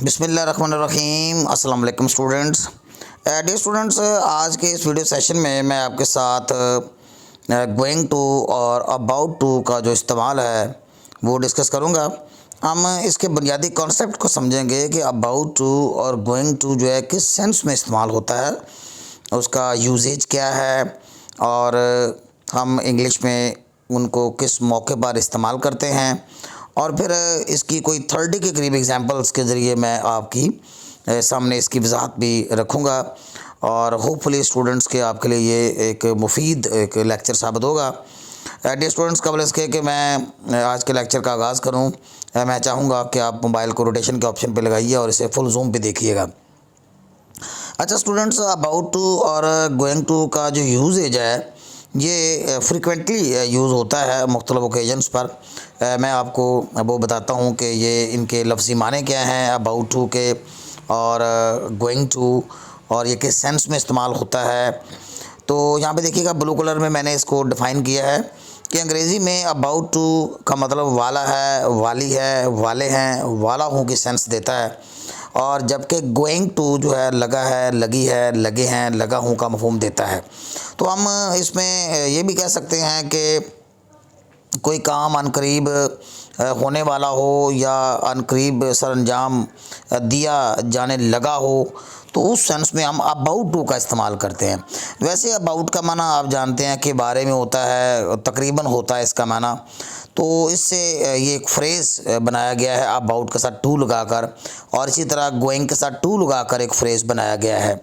बिस्मिल्लाहिर्रहमानिर्रहीम। अस्सलाम वालेकुम स्टूडेंट्स। डियर स्टूडेंट्स, आज के इस वीडियो सेशन में मैं आपके साथ गोइंग टू और अबाउट टू का जो इस्तेमाल है वो डिस्कस करूँगा। हम इसके बुनियादी कॉन्सेप्ट को समझेंगे कि अबाउट टू और गोइंग टू जो है किस सेंस में इस्तेमाल होता है, उसका यूजेज क्या है और हम इंग्लिश में उनको किस मौके पर इस्तेमाल करते हैं, और फिर इसकी कोई 30 के करीब एग्जांपल्स के ज़रिए मैं आपकी सामने इसकी वजाहत भी रखूँगा और होपफुली स्टूडेंट्स के आपके लिए ये एक मुफीद एक लेक्चर साबित होगा। डियर स्टूडेंट्स, कबल इसके कि मैं आज के लेक्चर का आगाज़ करूँ, मैं चाहूँगा कि आप मोबाइल को रोटेशन के ऑप्शन पे लगाइए और इसे फुल जूम पे देखिएगा। अच्छा स्टूडेंट्स, अबाउट टू और गोइंग टू का जो यूजेज है ये फ्रीक्वेंटली यूज़ होता है मुख्तलिफ़ ओकेजन्स पर। मैं आपको वो बताता हूँ कि ये इनके लफ्ज़ी माने क्या हैं अबाउट टू के और गोइंग टू, और ये किस सेंस में इस्तेमाल होता है। तो यहाँ पे देखिएगा ब्लू कलर में मैंने इसको डिफ़ाइन किया है कि अंग्रेज़ी में अबाउट टू का मतलब वाला है, वाली है, वाले हैं, वाला हूँ की सेंस देता है, और जबकि गोइंग टू जो है लगा है, लगी है, लगे हैं, लगा हूँ का मफ़हूम देता है। तो हम इसमें ये भी कह सकते हैं कि कोई काम अनकरीब होने वाला हो या अनकरीब सरअंजाम दिया जाने लगा हो, तो उस सेंस में हम अबाउट टू का इस्तेमाल करते हैं। वैसे अबाउट का माना आप जानते हैं कि बारे में होता है, तकरीबन होता है इसका माना। तो इससे ये एक फ्रेज़ बनाया गया है अबाउट के साथ टू लगाकर, और इसी तरह गोइंग के साथ टू लगाकर एक फ्रेज़ बनाया गया है।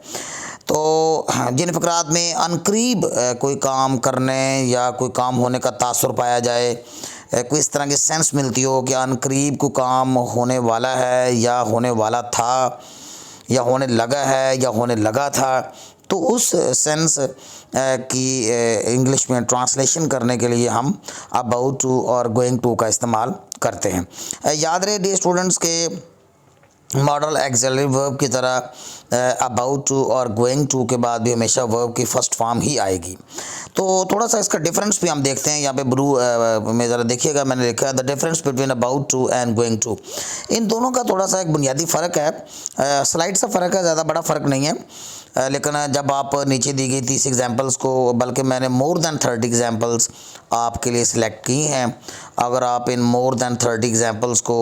तो जिन फ़करात में अनकरीब कोई काम करने या कोई काम होने का तासुर पाया जाए, कोई इस तरह की सेंस मिलती हो कि अनकरीब कोई काम होने वाला है या होने वाला था या होने लगा है या होने लगा था, तो उस सेंस की इंग्लिश में ट्रांसलेशन करने के लिए हम अबाउट टू और गोइंग टू का इस्तेमाल करते हैं। याद रहे डियर स्टूडेंट्स के मॉडल एक्सिलरी वर्ब की तरह अबाउट टू और गोइंग टू के बाद भी हमेशा वर्ब की फ़र्स्ट फॉर्म ही आएगी। तो थोड़ा सा इसका डिफरेंस भी हम देखते हैं। यहाँ पे ब्लू में ज़रा देखिएगा, मैंने लिखा है the difference between about to and going to. इन दोनों का थोड़ा सा एक बुनियादी फ़र्क है, स्लाइड सा फ़र्क है, ज़्यादा बड़ा फ़र्क नहीं है। लेकिन जब आप नीचे दी गई 30 एग्जांपल्स को, बल्कि मैंने मोर दैन 30 एग्जांपल्स आपके लिए सिलेक्ट की हैं। अगर आप इन मोर दैन 30 एग्जांपल्स को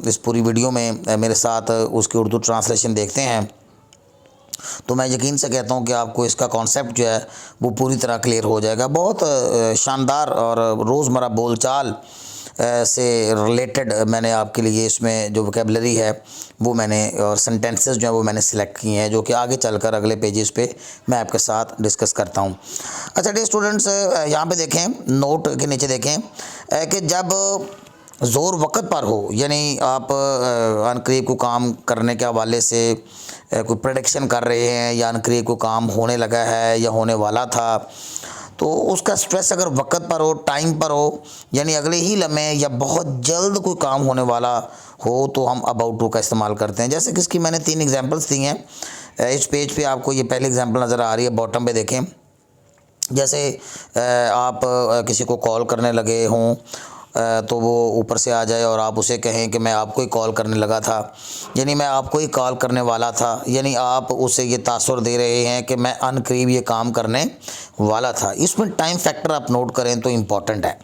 इस पूरी वीडियो में मेरे साथ उसकी उर्दू ट्रांसलेशन देखते हैं, तो मैं यकीन से कहता हूँ कि आपको इसका कॉन्सेप्ट जो है वो पूरी तरह क्लियर हो जाएगा। बहुत शानदार और रोज़मर्रा बोलचाल से रिलेटेड मैंने आपके लिए इसमें जो वोकेबलरी है वो मैंने, और सेंटेंसेस जो है वो मैंने सिलेक्ट किए हैं, जो कि आगे चलकर अगले पेजेस पे मैं आपके साथ डिस्कस करता हूँ। अच्छा डियर स्टूडेंट्स, यहाँ पे देखें, नोट के नीचे देखें कि जब ज़ोर वक़्त पर हो, यानी आप अनकरीब को काम करने के हवाले से कोई प्रेडिक्शन कर रहे हैं या अनकरीब को काम होने लगा है या होने वाला था, तो उसका स्ट्रेस अगर वक़्त पर हो, टाइम पर हो, यानी अगले ही लम्हे या बहुत जल्द कोई काम होने वाला हो, तो हम अबाउट टू का इस्तेमाल करते हैं। जैसे कि इसकी मैंने 3 एग्जांपल्स दी हैं। इस पेज पे आपको ये पहली एग्जांपल नज़र आ रही है, बॉटम पे देखें। जैसे आप किसी को कॉल करने लगे हों, तो वो ऊपर से आ जाए और आप उसे कहें कि मैं आपको ही कॉल करने लगा था, यानी मैं आपको ही कॉल करने वाला था, यानी आप उसे ये तासुर दे रहे हैं कि मैं अनकरीब ये काम करने वाला था। इसमें टाइम फैक्टर आप नोट करें तो इम्पॉर्टेंट है।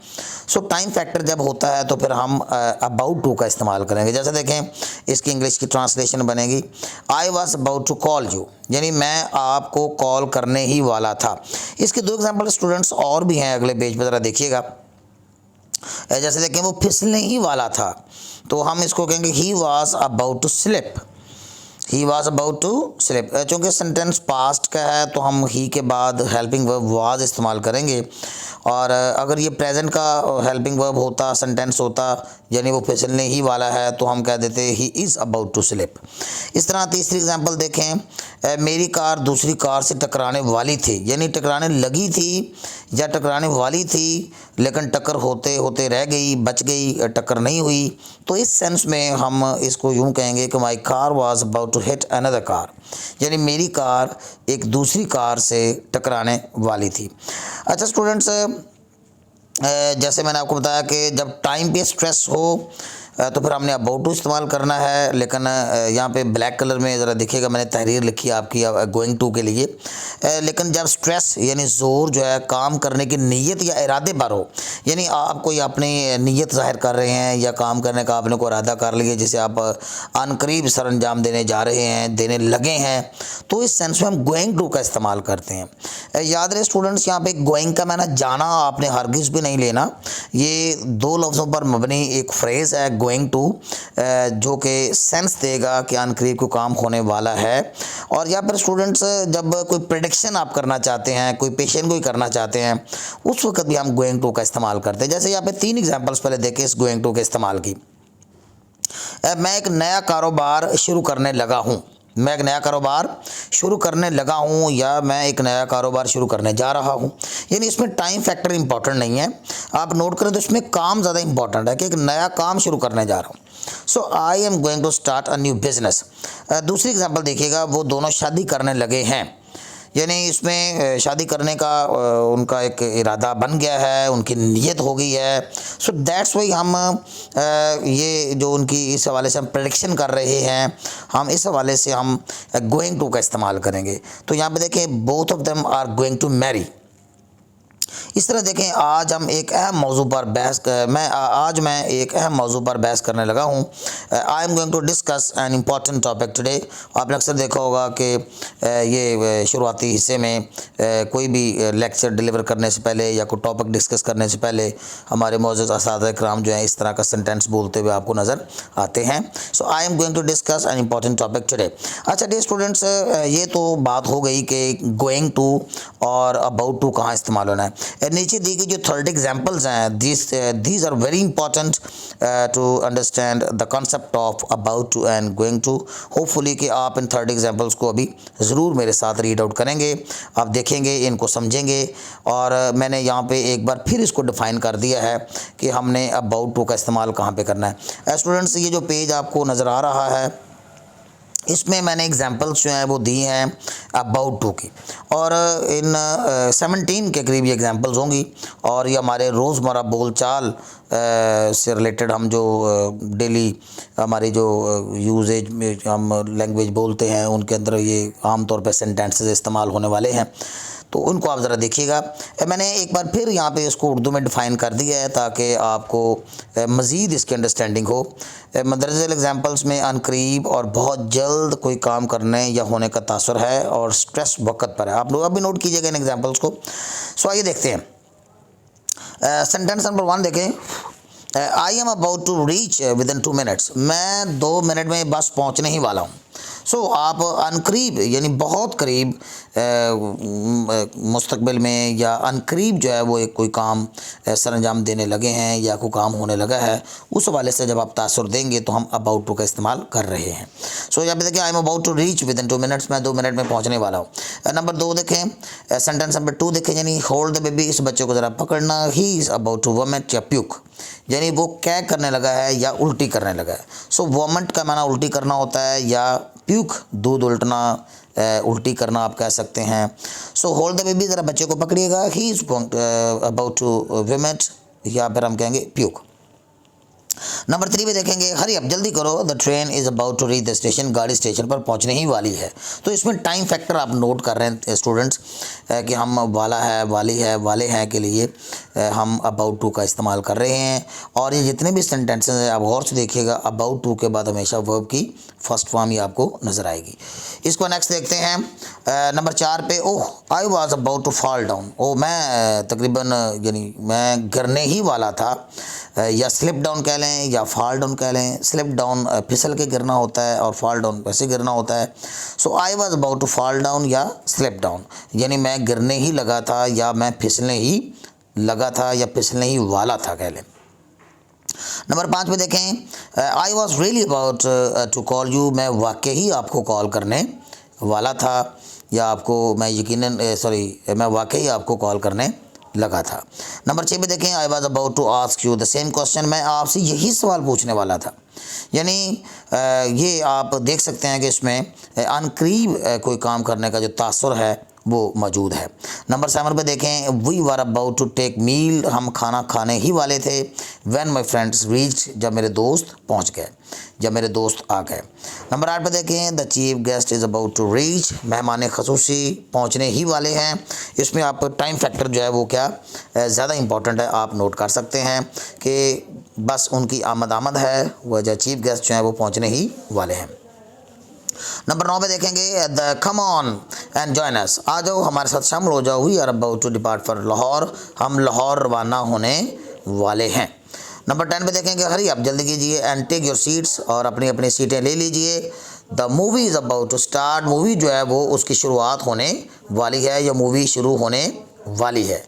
सो टाइम फैक्टर जब होता है तो फिर हम अबाउट टू का इस्तेमाल करेंगे। जैसे देखें, इसकी इंग्लिश की ट्रांसलेशन बनेगी I was about to call you, यानी मैं आपको कॉल करने ही वाला था। इसके 2 एग्जाम्पल स्टूडेंट्स और भी हैं, अगले पेज पर ज़रा देखिएगा। जैसे देखें, वो फिसलने ही वाला था, तो हम इसको कहेंगे he was about to slip. He was about to slip. चूँकि सेंटेंस पास्ट का है तो हम ही के बाद हेल्पिंग वर्ब वाज इस्तेमाल करेंगे, और अगर ये प्रेजेंट का हेल्पिंग वर्ब होता, सेंटेंस होता, यानी वो फिसलने ही वाला है, तो हम कह देते he is about to slip. इस तरह तीसरी एग्जांपल देखें, मेरी कार दूसरी कार से टकराने वाली थी, यानी टकराने लगी थी या टकराने वाली थी, लेकिन टक्कर होते होते रह गई, बच गई, टक्कर नहीं हुई। तो इस सेंस में हम इसको यूँ कहेंगे कि my car was about to hit another car, यानी मेरी कार एक दूसरी कार से टकराने वाली थी। अच्छा स्टूडेंट्स, जैसे मैंने आपको बताया कि जब टाइम पे स्ट्रेस हो तो फिर हमने अबाउट टू इस्तेमाल करना है, लेकिन यहाँ पे ब्लैक कलर में ज़रा दिखेगा मैंने तहरीर लिखी है आपकी गोइंग टू के लिए। लेकिन जब स्ट्रेस यानी ज़ोर जो है काम करने की नीयत या इरादे पर हो, यानी आप कोई अपनी नीयत ज़ाहिर कर रहे हैं या काम करने का आपने कोई इरादा कर लिया, जिसे आप अनकरीब सर अंजाम देने जा रहे हैं, देने लगे हैं, तो इस सेंस में हम गोइंग टू का इस्तेमाल करते हैं। याद रहे स्टूडेंट्स, यहाँ पे गोइंग का मैंने जाना आपने हरगिज़ भी नहीं लेना। ये दो लफ्ज़ों पर मबनी एक फ्रेज़ है गोइंग टू, जो कि सेंस देगा कि अनकरीब को काम होने वाला है। और यहाँ पर स्टूडेंट्स जब कोई प्रेडिक्शन आप करना चाहते हैं, कोई पेशन गोई करना चाहते हैं, उस वक्त भी हम गोइंग टू का इस्तेमाल करते हैं। जैसे यहाँ पे 3 एग्जांपल्स पहले देखें इस गोइंग टू के इस्तेमाल की। मैं एक नया कारोबार शुरू करने लगा हूँ, मैं एक नया कारोबार शुरू करने लगा हूँ, या मैं एक नया कारोबार शुरू करने जा रहा हूँ। यानी इसमें टाइम फैक्टर इंपॉर्टेंट नहीं है, आप नोट करें तो इसमें काम ज़्यादा इंपॉर्टेंट है कि एक नया काम शुरू करने जा रहा हूँ। So I am going to start a new business. दूसरी एग्जांपल देखिएगा, वो दोनों शादी करने लगे हैं, यानी इसमें शादी करने का उनका एक इरादा बन गया है, उनकी नीयत हो गई है। सो दैट्स वाई हम ये जो उनकी इस हवाले से हम प्रेडिक्शन कर रहे हैं, हम इस हवाले से हम गोइंग टू का इस्तेमाल करेंगे। तो यहाँ पे देखें both of them are going to marry. इस तरह देखें आज हम एक अहम मौजू पर आज मैं एक अहम मौजू पर बहस करने लगा हूँ। I am going to discuss an important topic today. आपने अक्सर देखा होगा कि ये शुरुआती हिस्से में कोई भी लेक्चर डिलीवर करने से पहले या कोई टॉपिक डिस्कस करने से पहले हमारे मौजूद असातिज़ा कराम जो हैं इस तरह का सेंटेंस बोलते हुए आपको नज़र आते हैं। So I am going to discuss an important topic today. अच्छा डियर स्टूडेंट्स, ये तो बात हो गई कि गोइंग टू और अबाउट टू कहाँ इस्तेमाल होना है। नीचे दी गई जो थर्ड एग्जाम्पल्स हैं, these are very important to understand the concept of about to and going to. Hopefully कि आप इन थर्ड एग्जाम्पल्स को अभी ज़रूर मेरे साथ रीड आउट करेंगे, आप देखेंगे, इनको समझेंगे। और मैंने यहाँ पे एक बार फिर इसको डिफ़ाइन कर दिया है कि हमने अबाउट टू का इस्तेमाल कहाँ पे करना है। स्टूडेंट्स, ये जो पेज आपको नज़र आ रहा है इसमें मैंने एग्जांपल्स जो हैं वो दी हैं अबाउट टू की, और इन 17 के करीब ये एग्जांपल्स होंगी। और ये हमारे रोज़मर्रा बोलचाल से रिलेटेड हम जो डेली हमारी जो यूजेज में हम लैंग्वेज बोलते हैं उनके अंदर ये आम तौर पे सेंटेंसेस इस्तेमाल होने वाले हैं, तो उनको आप ज़रा देखिएगा। मैंने एक बार फिर यहाँ पे इसको उर्दू में डिफ़ाइन कर दिया है ताकि आपको मज़ीद इसकी अंडरस्टैंडिंग हो। मदरजल एग्जांपल्स में अनकरीब और बहुत जल्द कोई काम करने या होने का तासुर है और स्ट्रेस वक़्त पर है। आप लोग अभी नोट कीजिएगा इन एग्जांपल्स को। सो आइए देखते हैं। सेंटेंस नंबर 1 देखें। I am about to reach within 2 minutes. मैं 2 मिनट में बस पहुँचने ही वाला हूँ। सो आप अनकरीब यानी बहुत करीब मुस्तकबिल में या अनकरीब जो है वो एक कोई काम सर अंजाम देने लगे हैं या कोई काम होने लगा है, उस हवाले से जब आप तासुर देंगे तो हम अबाउट टू का इस्तेमाल कर रहे हैं। सो यहाँ पे देखिए I am about to reach within 2 minutes. मैं 2 मिनट में पहुँचने वाला हूँ। नंबर 2 देखें, सेंटेंस नंबर 2 देखें, यानी होल्ड द बेबी। इस बच्चे को ज़रा पकड़ना। He is about to vomit या प्यूक, यानी वो क्या करने लगा है या उल्टी करने लगा है। सो वॉमिट का माना उल्टी करना होता है, या प्यूक दूध उल्टना, उल्टी करना आप कह सकते हैं। सो होल्ड द बेबी, ज़रा बच्चे को पकड़िएगा। He is about to vomit, या फिर हम कहेंगे प्यूक। नंबर 3 में देखेंगे, हरी अब जल्दी करो, the train is about to reach the station. गाड़ी स्टेशन पर पहुंचने ही वाली है। तो इसमें टाइम फैक्टर आप नोट कर रहे हैं स्टूडेंट्स कि हम वाला है, वाली है, वाले हैं के लिए हम अबाउट टू का इस्तेमाल कर रहे हैं। और ये जितने भी सेंटेंसेस हैं आप गौर से देखिएगा, अबाउट टू के बाद हमेशा वर्ब की फर्स्ट फॉर्म ही आपको नज़र आएगी। इसको नेक्स्ट देखते हैं। नंबर 4 पे, oh I was about to fall down. ओ मैं तकरीबन यानी मैं गिरने ही वाला था, या स्लिप डाउन कह लें या फॉल डाउन कह लें। स्लिप डाउन फिसल के गिरना होता है और फॉल डाउन वैसे गिरना होता है। So I was about to fall down या स्लिप डाउन, यानी मैं गिरने ही लगा था या मैं फिसलने ही लगा था या फिसलने ही वाला था कह लें। नंबर 5 में देखें, I was really about to call you. मैं वाकई ही आपको कॉल करने वाला था, या आपको मैं मैं वाकई आपको कॉल करने लगा था। नंबर 6 में देखें, I was about to ask you the same question. मैं आपसे यही सवाल पूछने वाला था। यानी ये आप देख सकते हैं कि इसमें अनकरीब कोई काम करने का जो तासुर है वो मौजूद है। नंबर 7 पे देखें, we were about to take meal, हम खाना खाने ही वाले थे। व्हेन माय फ्रेंड्स रीच्ड, जब मेरे दोस्त पहुंच गए, जब मेरे दोस्त आ गए। नंबर 8 पे देखें, the chief guest is about to reach, मेहमान खसूसी पहुंचने ही वाले हैं। इसमें आप टाइम फैक्टर जो है वो क्या ज़्यादा इंपॉर्टेंट है, आप नोट कर सकते हैं कि बस उनकी आमद है, वह जो चीफ गेस्ट जो हैं वो पहुंचने ही वाले हैं। नंबर 9 पे देखेंगे, the come on and join us, आ जाओ हमारे साथ शामिल हो जाओ। We are about to depart for Lahore, हम लाहौर रवाना होने वाले हैं। नंबर 10 पे देखेंगे, हरी आप जल्दी कीजिए एंड टेक योर सीट्स, और अपनी अपनी सीटें ले लीजिए। The movie is about to start, movie जो है वो उसकी शुरुआत होने वाली है या मूवी शुरू होने वाली है।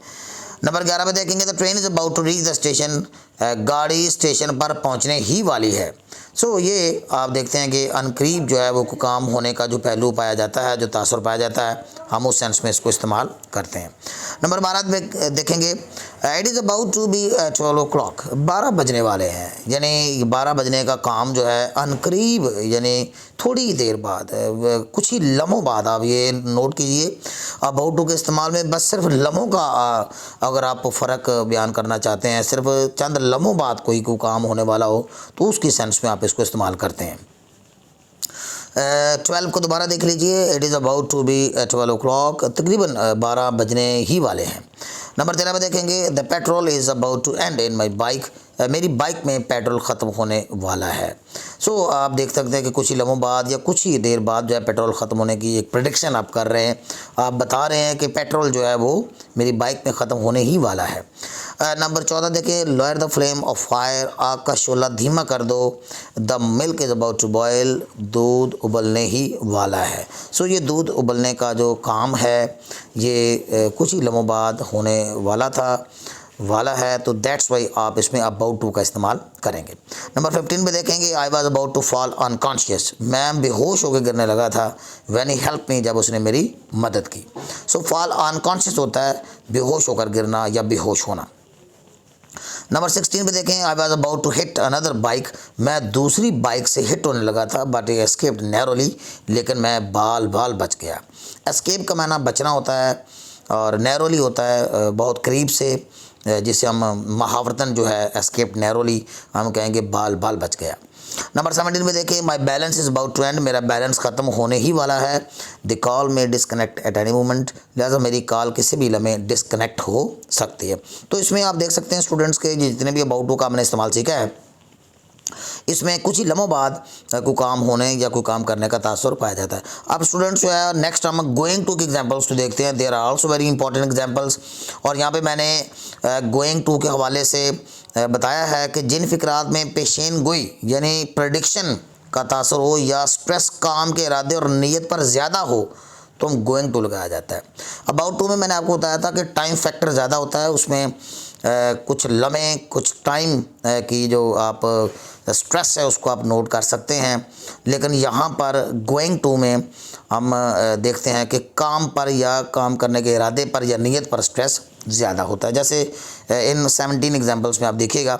नंबर 11 पे देखेंगे, the train is about to reach the station, गाड़ी स्टेशन पर पहुंचने ही वाली है। सो ये आप देखते हैं कि अनकरीब जो है वो काम होने का जो पहलू पाया जाता है, जो तासुर पाया जाता है, हम उस सेंस में इसको इस्तेमाल करते हैं। नंबर 12 में देखेंगे, it is about to be 12 o'clock, 12 बजने वाले हैं, यानी 12 बजने का काम जो है अनकरीब, यानी थोड़ी देर बाद, कुछ ही लम्हों बाद। आप ये नोट कीजिए, अबाउट टू के इस्तेमाल में बस सिर्फ लम्हों का अगर आप फ़र्क बयान करना चाहते हैं, सिर्फ चंद लम्हों बाद कोई काम होने वाला हो, तो उसकी सेंस में आप इसको इस्तेमाल करते हैं। 12 को दोबारा देख लीजिए, it is about to be 12 o'clock, तकरीबन 12 बजने ही वाले हैं। नंबर 13 में देखेंगे, the petrol is about to end in my bike, मेरी बाइक में पेट्रोल ख़त्म होने वाला है। सो आप देख सकते हैं कि कुछ ही लम्हों बाद या कुछ ही देर बाद जो है पेट्रोल ख़त्म होने की एक प्रेडिक्शन आप कर रहे हैं, आप बता रहे हैं कि पेट्रोल जो है वो मेरी बाइक में ख़त्म होने ही वाला है। नंबर 14 देखिए, lower the flame of fire, आग का शोला धीमा कर दो। The milk is about to boil, दूध उबलने ही वाला है। सो ये दूध उबलने का जो काम है ये कुछ ही लम्हों बाद होने वाला है, तो दैट्स वाई आप इसमें अबाउट टू का इस्तेमाल करेंगे। नंबर 15 पे देखेंगे, I was about to fall unconscious, मैं बेहोश होकर गिरने लगा था। व्हेन ही हेल्प मी, जब उसने मेरी मदद की। सो फॉल अनकॉन्शियस होता है बेहोश होकर गिरना या बेहोश होना। नंबर 16 पे देखें, I was about to hit another bike, मैं दूसरी बाइक से हिट होने लगा था, बट ये एस्केप्ड नैरोली, लेकिन मैं बाल बच गया। एस्केप का माना बचना होता है और नैरोली होता है बहुत करीब से, जिसे हम महावरतन जो है एस्केप नैरोली, हम कहेंगे बाल बच गया। नंबर 17 में देखिए, my balance is about to end, मेरा बैलेंस ख़त्म होने ही वाला है। द कॉल में डिसकनेक्ट एट एनी मोमेंट, लिहाजा मेरी कॉल किसी भी लम्हे डिसकनेक्ट हो सकती है। तो इसमें आप देख सकते हैं स्टूडेंट्स के जितने भी अबाउट टू का हमने इस्तेमाल सीखा है, इसमें कुछ ही लम्हों बाद कोई काम होने या कोई काम करने का तासुर पाया जाता है। अब स्टूडेंट्स जो है नेक्स्ट हम गोइंग टू के एग्जांपल्स तो देखते हैं, there are also very important examples. और यहाँ पे मैंने गोइंग टू के हवाले से बताया है कि जिन फ़िक्रात में पेशेन गोई यानी प्रेडिक्शन का तासुर हो या स्ट्रेस काम के इरादे और नीयत पर ज़्यादा हो, तो हम गोइंग टू लगाया जाता है। अबाउट टू में मैंने आपको बताया था कि टाइम फैक्टर ज़्यादा होता है, उसमें कुछ लम्हे कुछ टाइम की जो आप स्ट्रेस है उसको आप नोट कर सकते हैं। लेकिन यहाँ पर गोइंग टू में हम देखते हैं कि काम पर या काम करने के इरादे पर या नीयत पर स्ट्रेस ज़्यादा होता है। जैसे इन 17 एग्जांपल्स में आप देखिएगा,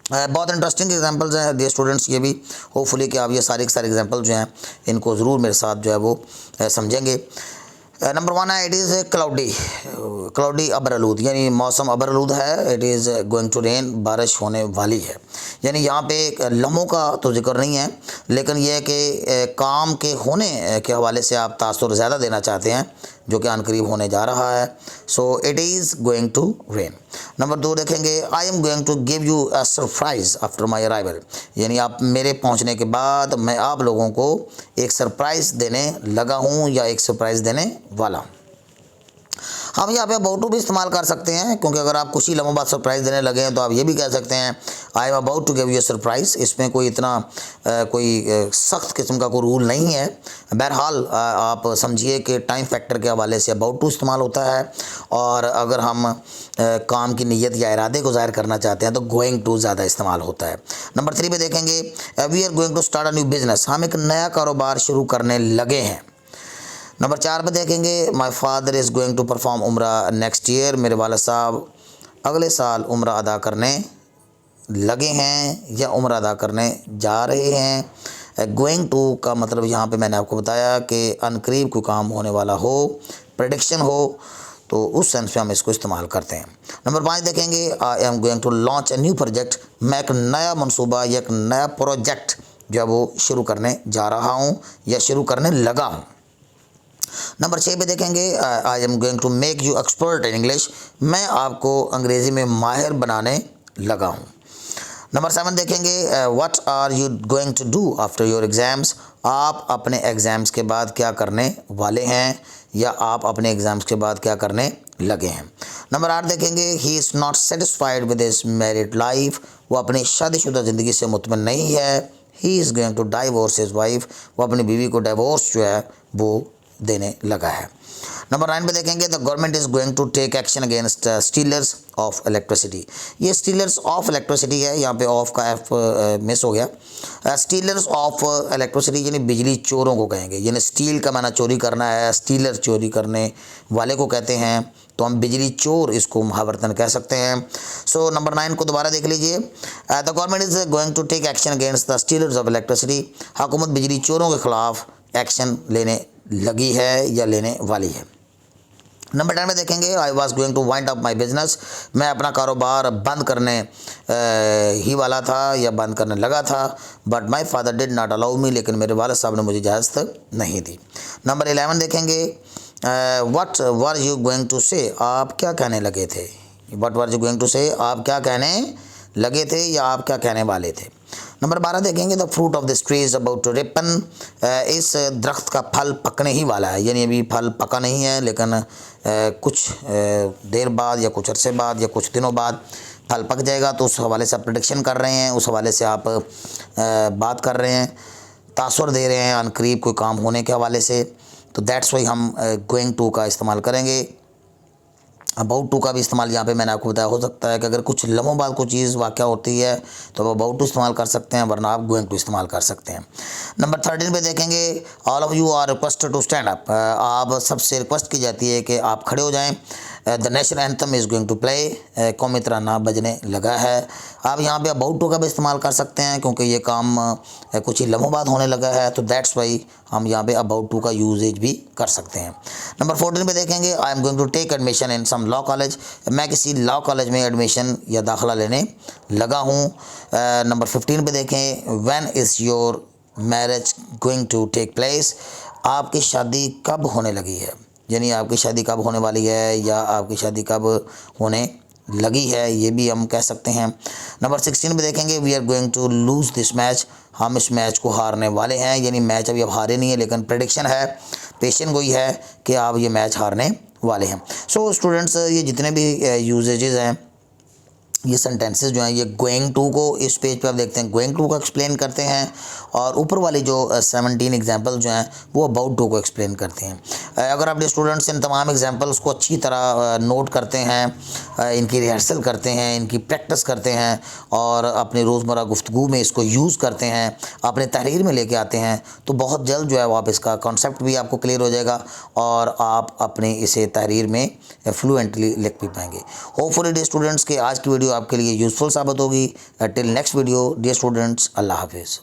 बहुत इंटरेस्टिंग एग्जांपल्स हैं डियर स्टूडेंट्स, ये भी होपफुली कि आप ये सारे के सारे एग्जांपल जो हैं इनको ज़रूर मेरे साथ जो है वो समझेंगे। नंबर 1 है, इट इज़ क्लाउडी अबरआलूद, यानी मौसम अबरआलूद है। It is going to rain, बारिश होने वाली है। यानी यहाँ पे लम्हों का तो जिक्र नहीं है, लेकिन यह है कि काम के होने के हवाले से आप तासुर ज़्यादा देना चाहते हैं जो कि अनकरीब होने जा रहा है। So it is going to rain. Number 2 देखेंगे, I am going to give you a surprise after my arrival, यानी आप मेरे पहुँचने के बाद मैं आप लोगों को एक सरप्राइज़ देने लगा हूँ या एक सरप्राइज़ देने वाला हूँ। हम यहाँ पे अबाउट टू भी इस्तेमाल कर सकते हैं, क्योंकि अगर आप कुछ ही लम्हों बाद सरप्राइज़ देने लगे हैं तो आप ये भी कह सकते हैं I am about to give you surprise. इसमें कोई इतना कोई सख्त किस्म का कोई रूल नहीं है। बहरहाल आप समझिए कि टाइम फैक्टर के हवाले से अबाउट टू इस्तेमाल होता है, और अगर हम काम की नीयत या इरादे को ज़ाहिर करना चाहते हैं तो गोइंग टू ज़्यादा इस्तेमाल होता है। नंबर 3 पे देखेंगे, we are going to start a new business, हम एक नया कारोबार शुरू करने लगे हैं। नंबर 4 पे देखेंगे, my father is going to perform umrah next year, मेरे वाला साहब अगले साल उम्रा अदा करने लगे हैं या उम्र अदा करने जा रहे हैं। गोइंग टू का मतलब यहाँ पे मैंने आपको बताया कि अनकरीब कोई काम होने वाला हो प्रेडिक्शन हो तो उस सेंस में हम इसको इस्तेमाल करते हैं। नंबर 5 देखेंगे, I am going to launch a new project, मैं एक नया मनसूबा या एक नया प्रोजेक्ट जो है वो शुरू करने जा रहा हूँ या शुरू करने लगा हूँ। नंबर 6 पे देखेंगे, I am going to make you expert in English, मैं आपको अंग्रेज़ी में माहिर बनाने लगा हूँ। नंबर 7 देखेंगे, what are you going to do after your exams, आप अपने एग्ज़ाम्स के बाद क्या करने वाले हैं या आप अपने एग्ज़ाम्स के बाद क्या करने लगे हैं। नंबर 8 देखेंगे, he is not satisfied with his married life, वो अपनी शादीशुदा ज़िंदगी से मुतमईन नहीं है। He is going to divorce his wife, वो अपनी बीवी को डाइवोर्स जो है वो देने लगा है। नंबर 9 पे देखेंगे, the government is going to take action against stealers of electricity, ये स्टीलर्स ऑफ इलेक्ट्रिसिटी है, यहाँ पे ऑफ का एफ मिस हो गया। स्टीलर्स ऑफ इलेक्ट्रिसिटी यानी बिजली चोरों को कहेंगे, यानी स्टील का माना चोरी करना है, स्टीलर चोरी करने वाले को कहते हैं, तो हम बिजली चोर इसको मुहावरतन कह सकते हैं। सो नंबर 9 को दोबारा देख लीजिए, the government is going to take action against the stealers of electricity, हुकूमत बिजली चोरों के ख़िलाफ़ एक्शन लेने लगी है या लेने वाली है। नंबर 10 में देखेंगे, I was going to wind up my business, मैं अपना कारोबार बंद करने ही वाला था या बंद करने लगा था, but my father did not allow me, लेकिन मेरे वालिद साहब ने मुझे इजाज़त नहीं दी। नंबर 11 देखेंगे, what were you going to say, आप क्या कहने लगे थे, what were you going to say, आप क्या कहने लगे थे या आप क्या कहने वाले थे। नंबर 12 देखेंगे, the fruit of this tree is about to ripen, इस दरख्त का फल पकने ही वाला है, यानी अभी फल पका नहीं है लेकिन कुछ देर बाद या कुछ अरसे बाद या कुछ दिनों बाद फल पक जाएगा, तो उस हवाले से आप प्रेडिक्शन कर रहे हैं, उस हवाले से आप बात कर रहे हैं, तासुर दे रहे हैं अनकरीब कोई काम होने के हवाले से, तो दैट्स वाई हम गोइंग टू का इस्तेमाल करेंगे। अबाउट टू का भी इस्तेमाल यहाँ पे मैंने आपको बताया हो सकता है कि अगर कुछ लम्हों बाद कोई चीज़ वाक़या होती है तो आप अबाउट टू इस्तेमाल कर सकते हैं, वरना आप गोइंग टू इस्तेमाल कर सकते हैं। नंबर 13 पे देखेंगे, all of you are requested to stand up, आप सबसे रिक्वेस्ट की जाती है कि आप खड़े हो जाएं। The national anthem is going to play, कौमी तराना बजने लगा है। आप यहाँ पे अबाउट टू का भी इस्तेमाल कर सकते हैं क्योंकि ये काम कुछ ही लम्हों बाद होने लगा है, तो दैट्स वाई हम यहाँ पे अबाउट टू का यूजेज भी कर सकते हैं। नंबर 14 पे देखेंगे, I am going to take admission in some law college, मैं किसी लॉ कॉलेज में एडमिशन या दाखिला लेने लगा हूँ। नंबर 15 पे देखें, when is your marriage going to take place, आपकी शादी कब होने लगी है, यानी आपकी शादी कब होने वाली है या आपकी शादी कब होने लगी है, ये भी हम कह सकते हैं। नंबर 16 पे देखेंगे, we are going to lose this match, हम इस मैच को हारने वाले हैं, यानी मैच अभी अब हारे नहीं है लेकिन प्रेडिक्शन है, पेशन गोई है कि आप ये मैच हारने वाले हैं। सो स्टूडेंट्स, ये जितने भी यूजेजेस हैं, ये सेंटेंसेस जो हैं, ये गोइंग टू को इस पेज पे आप देखते हैं गोइंग टू का एक्सप्लेन करते हैं, और ऊपर वाली जो 17 एग्जांपल जो हैं वो अबाउट टू को एक्सप्लेन करते हैं। अगर आप स्टूडेंट्स इन तमाम एग्जांपल्स को अच्छी तरह नोट करते हैं, इनकी रिहर्सल करते हैं, इनकी प्रैक्टिस करते हैं और अपनी रोज़मर्रा गुफ्तगू में इसको यूज़ करते हैं, अपने तहरीर में लेके आते हैं, तो बहुत जल्द जो है वो आप इसका कॉन्सेप्ट भी आपको क्लियर हो जाएगा और आप अपने इसे तहरीर में फ्लुएंटली लिख भी पाएंगे। होपफुली डियर स्टूडेंट्स के आज की वीडियो आपके लिए यूज़फुल साबित होगी। Till next video dear students, अल्लाह हाफिज़।